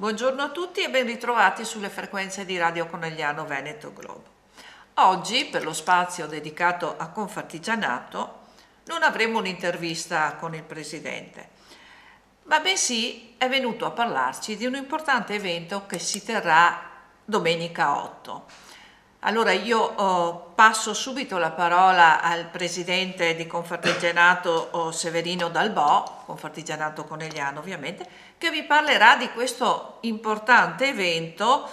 Buongiorno a tutti e ben ritrovati sulle frequenze di Radio Conegliano Veneto Globo. Oggi, per lo spazio dedicato a Confartigianato, non avremo un'intervista con il Presidente, ma bensì è venuto a parlarci di un importante evento che si terrà domenica 8. Allora io passo subito la parola al Presidente di Confartigianato Severino Dalbò, Confartigianato Conegliano ovviamente, che vi parlerà di questo importante evento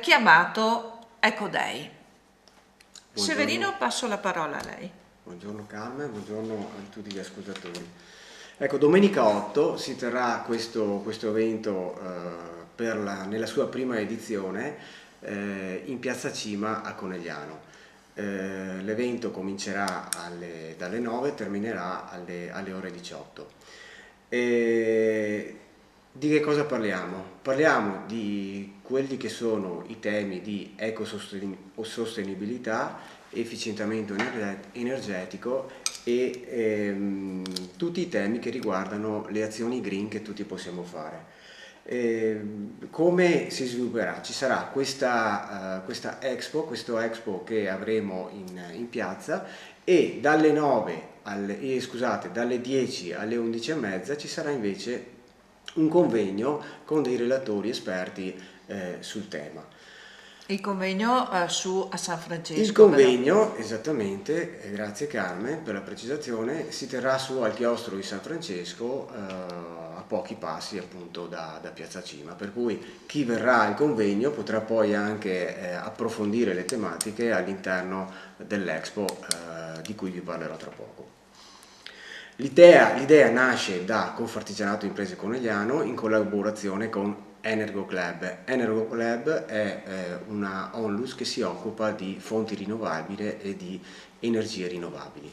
chiamato Eco Day. Buongiorno. Severino, passo la parola a lei. Buongiorno Carmen, buongiorno a tutti gli ascoltatori. Ecco, domenica 8 si terrà questo evento nella sua prima edizione in Piazza Cima a Conegliano. L'evento comincerà dalle 9 e terminerà alle ore 18. Di che cosa parliamo? Parliamo di quelli che sono i temi di ecosostenibilità, efficientamento energetico e tutti i temi che riguardano le azioni green che tutti possiamo fare. Come si svilupperà? Ci sarà questa Expo, questo Expo che avremo in piazza, e dalle 10 alle 11:30 ci sarà invece un convegno con dei relatori esperti sul tema. Il convegno a San Francesco. Il convegno, esattamente, grazie Carmen per la precisazione, si terrà su al chiostro di San Francesco, a pochi passi appunto da Piazza Cima, per cui chi verrà al convegno potrà poi anche approfondire le tematiche all'interno dell'Expo di cui vi parlerò tra poco. L'idea nasce da Confartigianato Imprese Conegliano in collaborazione con Energo Club. Energo Club è una onlus che si occupa di fonti rinnovabili e di energie rinnovabili.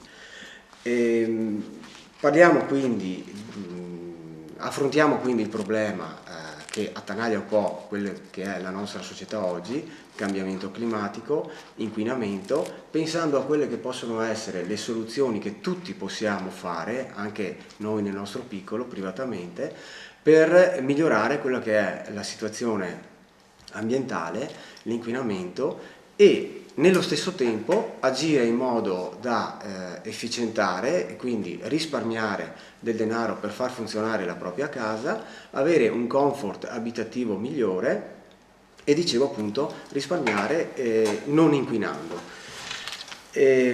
Affrontiamo quindi il problema che attanaglia un po' quella che è la nostra società oggi, cambiamento climatico, inquinamento, pensando a quelle che possono essere le soluzioni che tutti possiamo fare, anche noi nel nostro piccolo, privatamente, per migliorare quella che è la situazione ambientale, l'inquinamento, e nello stesso tempo agire in modo da efficientare e quindi risparmiare del denaro per far funzionare la propria casa, avere un comfort abitativo migliore e, dicevo appunto, risparmiare non inquinando. È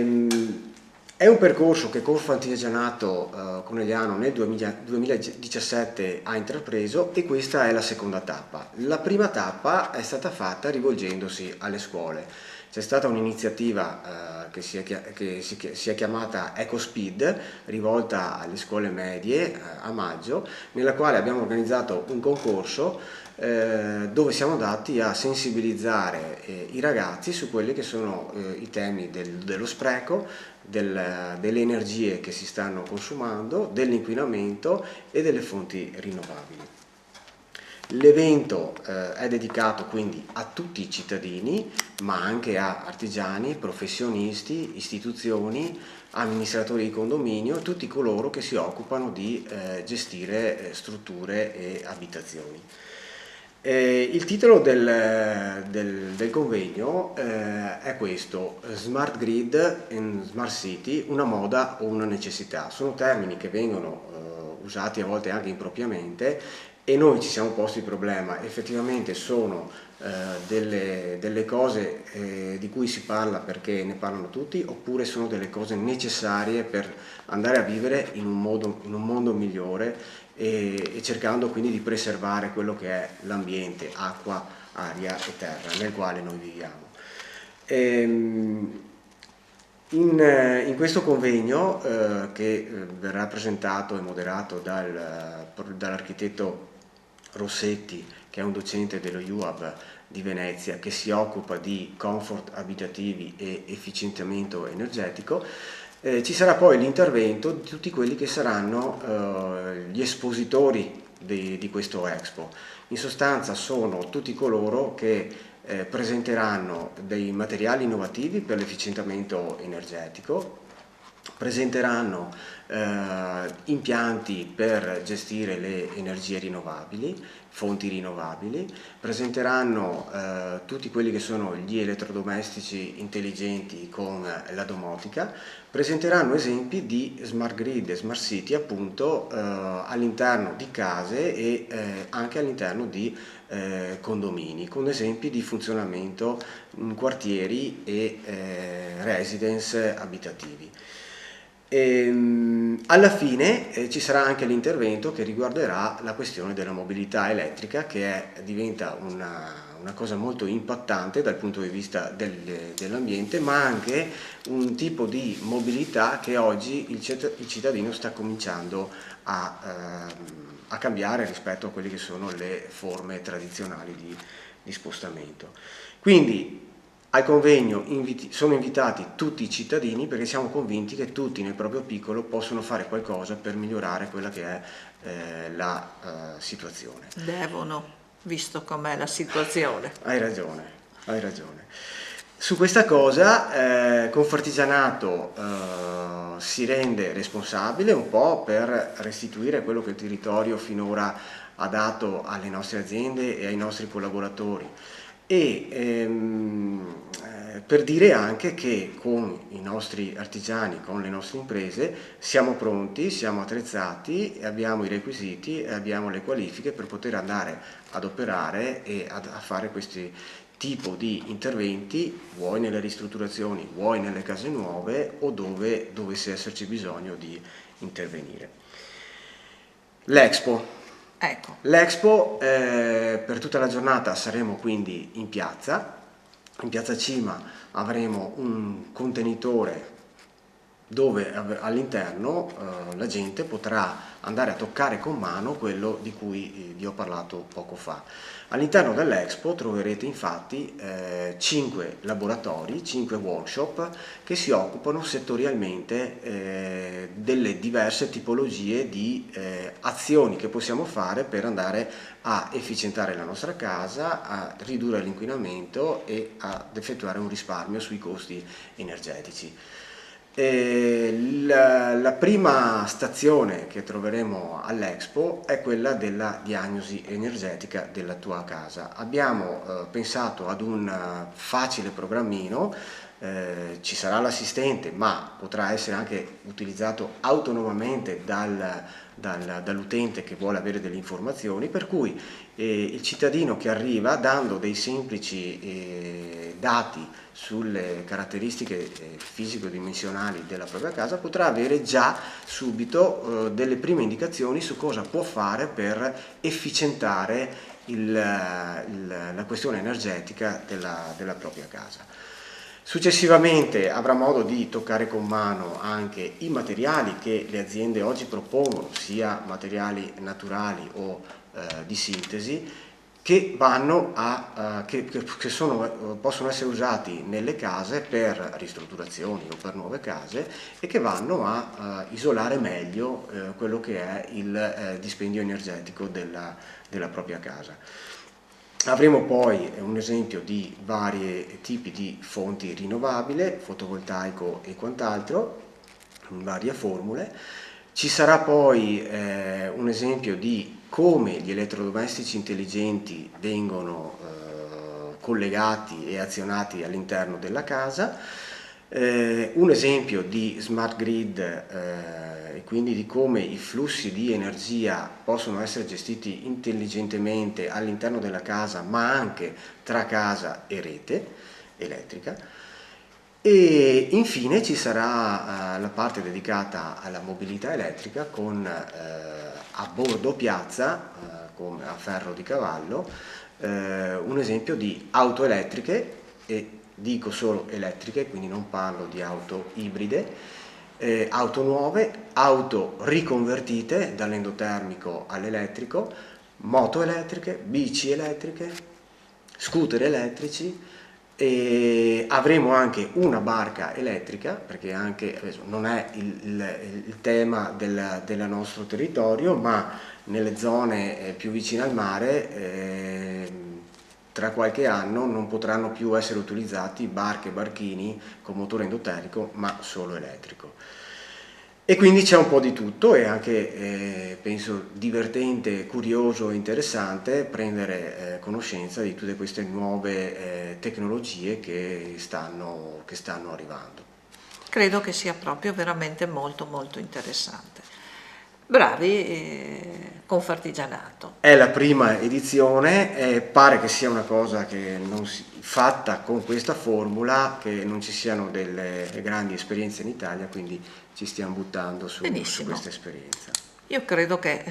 un percorso che Confartigianato Conegliano nel 2017 ha intrapreso, e questa è la seconda tappa. La prima tappa è stata fatta rivolgendosi alle scuole. C'è stata un'iniziativa che si è chiamata EcoSpeed, rivolta alle scuole medie a maggio, nella quale abbiamo organizzato un concorso dove siamo andati a sensibilizzare i ragazzi su quelli che sono i temi dello spreco, delle energie che si stanno consumando, dell'inquinamento e delle fonti rinnovabili. L'evento è dedicato quindi a tutti i cittadini, ma anche a artigiani, professionisti, istituzioni, amministratori di condominio, tutti coloro che si occupano di gestire strutture e abitazioni. Il titolo del convegno è questo: Smart Grid and Smart City, una moda o una necessità. Sono termini che vengono usati a volte anche impropriamente, e noi ci siamo posti il problema: effettivamente sono delle cose di cui si parla perché ne parlano tutti, oppure sono delle cose necessarie per andare a vivere in un mondo migliore, e cercando quindi di preservare quello che è l'ambiente, acqua, aria e terra nel quale noi viviamo. In questo convegno che verrà presentato e moderato dall'architetto Rossetti, che è un docente dello IUAB di Venezia, che si occupa di comfort abitativi e efficientamento energetico, ci sarà poi l'intervento di tutti quelli che saranno gli espositori di questo Expo. In sostanza sono tutti coloro che presenteranno dei materiali innovativi per l'efficientamento energetico, presenteranno impianti per gestire le energie rinnovabili, fonti rinnovabili, presenteranno tutti quelli che sono gli elettrodomestici intelligenti con la domotica, presenteranno esempi di smart grid e smart city appunto all'interno di case e anche all'interno di condomini, con esempi di funzionamento in quartieri e residence abitativi. Alla fine ci sarà anche l'intervento che riguarderà la questione della mobilità elettrica, che diventa una cosa molto impattante dal punto di vista dell'ambiente, ma anche un tipo di mobilità che oggi il cittadino sta cominciando a cambiare rispetto a quelle che sono le forme tradizionali di spostamento. Quindi al convegno sono invitati tutti i cittadini, perché siamo convinti che tutti nel proprio piccolo possono fare qualcosa per migliorare quella che è la situazione. Devono, visto com'è la situazione. Hai ragione, hai ragione. Su questa cosa Confartigianato si rende responsabile un po' per restituire quello che il territorio finora ha dato alle nostre aziende e ai nostri collaboratori, e per dire anche che con i nostri artigiani, con le nostre imprese, siamo pronti, siamo attrezzati, abbiamo i requisiti e abbiamo le qualifiche per poter andare ad operare e a fare questi tipo di interventi, vuoi nelle ristrutturazioni, vuoi nelle case nuove o dove dovesse esserci bisogno di intervenire. L'Expo. Ecco. L'Expo per tutta la giornata saremo quindi in Piazza Cima avremo un contenitore dove all'interno la gente potrà andare a toccare con mano quello di cui vi ho parlato poco fa. All'interno dell'Expo troverete infatti 5 laboratori, 5 workshop che si occupano settorialmente delle diverse tipologie di azioni che possiamo fare per andare a efficientare la nostra casa, a ridurre l'inquinamento e ad effettuare un risparmio sui costi energetici. La prima stazione che troveremo all'Expo è quella della diagnosi energetica della tua casa. Abbiamo pensato ad un facile programmino, ci sarà l'assistente, ma potrà essere anche utilizzato autonomamente dall'utente che vuole avere delle informazioni, per cui il cittadino che arriva dando dei semplici dati sulle caratteristiche fisico-dimensionali della propria casa potrà avere già subito delle prime indicazioni su cosa può fare per efficientare la questione energetica della propria casa. Successivamente avrà modo di toccare con mano anche i materiali che le aziende oggi propongono, sia materiali naturali o di sintesi, che possono essere usati nelle case per ristrutturazioni o per nuove case e che vanno a isolare meglio quello che è il dispendio energetico della propria casa. Avremo poi un esempio di vari tipi di fonti rinnovabili, fotovoltaico e quant'altro, in varie formule. Ci sarà poi un esempio di come gli elettrodomestici intelligenti vengono collegati e azionati all'interno della casa, un esempio di smart grid e quindi di come i flussi di energia possono essere gestiti intelligentemente all'interno della casa, ma anche tra casa e rete elettrica. E infine ci sarà la parte dedicata alla mobilità elettrica con a bordo piazza, come a ferro di cavallo, un esempio di auto elettriche, e dico solo elettriche, quindi non parlo di auto ibride, auto nuove, auto riconvertite dall'endotermico all'elettrico, moto elettriche, bici elettriche, scooter elettrici. E avremo anche una barca elettrica, perché anche non è il tema del nostro territorio, ma nelle zone più vicine al mare tra qualche anno non potranno più essere utilizzati barche e barchini con motore endotermico, ma solo elettrico. E quindi c'è un po' di tutto e anche, penso, divertente, curioso e interessante prendere conoscenza di tutte queste nuove tecnologie che stanno arrivando. Credo che sia proprio veramente molto molto interessante. Bravi, Confartigianato. È la prima edizione e pare che sia una cosa che non si, fatta con questa formula, che non ci siano delle grandi esperienze in Italia, quindi ci stiamo buttando su Benissimo. questa esperienza. Io credo che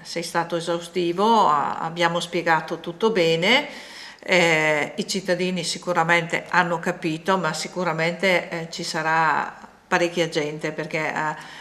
sei stato esaustivo, abbiamo spiegato tutto bene, i cittadini sicuramente hanno capito, ma sicuramente ci sarà parecchia gente perché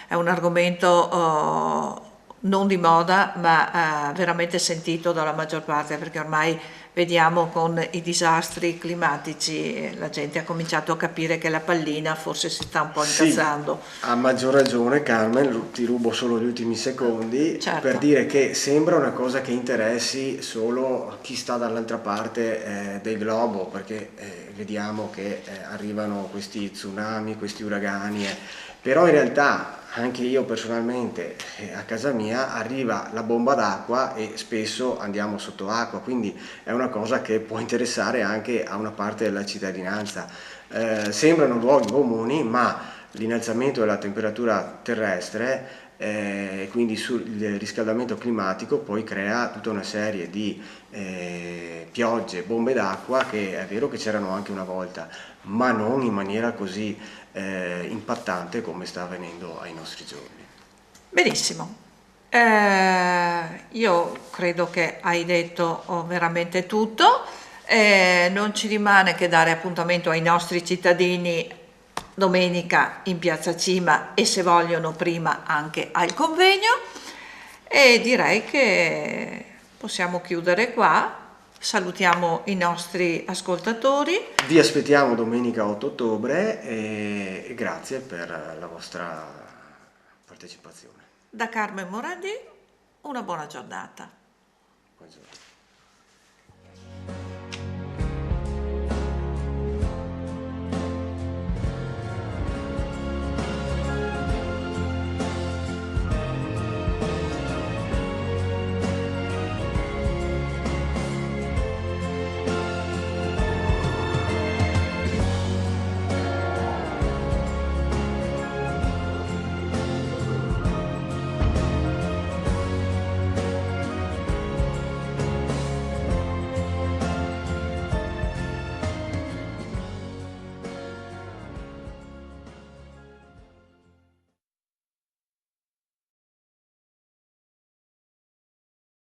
è un argomento non di moda, ma veramente sentito dalla maggior parte, perché ormai vediamo con i disastri climatici la gente ha cominciato a capire che la pallina forse si sta un po' Sì, incazzando. ha maggior ragione Carmen, ti rubo solo gli ultimi secondi per Certo. dire che sembra una cosa che interessi solo chi sta dall'altra parte del globo, perché vediamo che arrivano questi tsunami, questi uragani, però in realtà anche io personalmente a casa mia arriva la bomba d'acqua e spesso andiamo sotto acqua, quindi è una cosa che può interessare anche a una parte della cittadinanza. Sembrano luoghi comuni, ma l'innalzamento della temperatura terrestre quindi il riscaldamento climatico poi crea tutta una serie di piogge, bombe d'acqua che è vero che c'erano anche una volta, ma non in maniera così impattante come sta avvenendo ai nostri giorni. Benissimo. Io credo che hai detto veramente tutto. Non ci rimane che dare appuntamento ai nostri cittadini domenica in Piazza Cima e se vogliono prima anche al convegno. E direi che possiamo chiudere qua. Salutiamo i nostri ascoltatori. Vi aspettiamo domenica 8 ottobre e grazie per la vostra partecipazione. Da Carmen Morandi, una buona giornata. Buongiorno.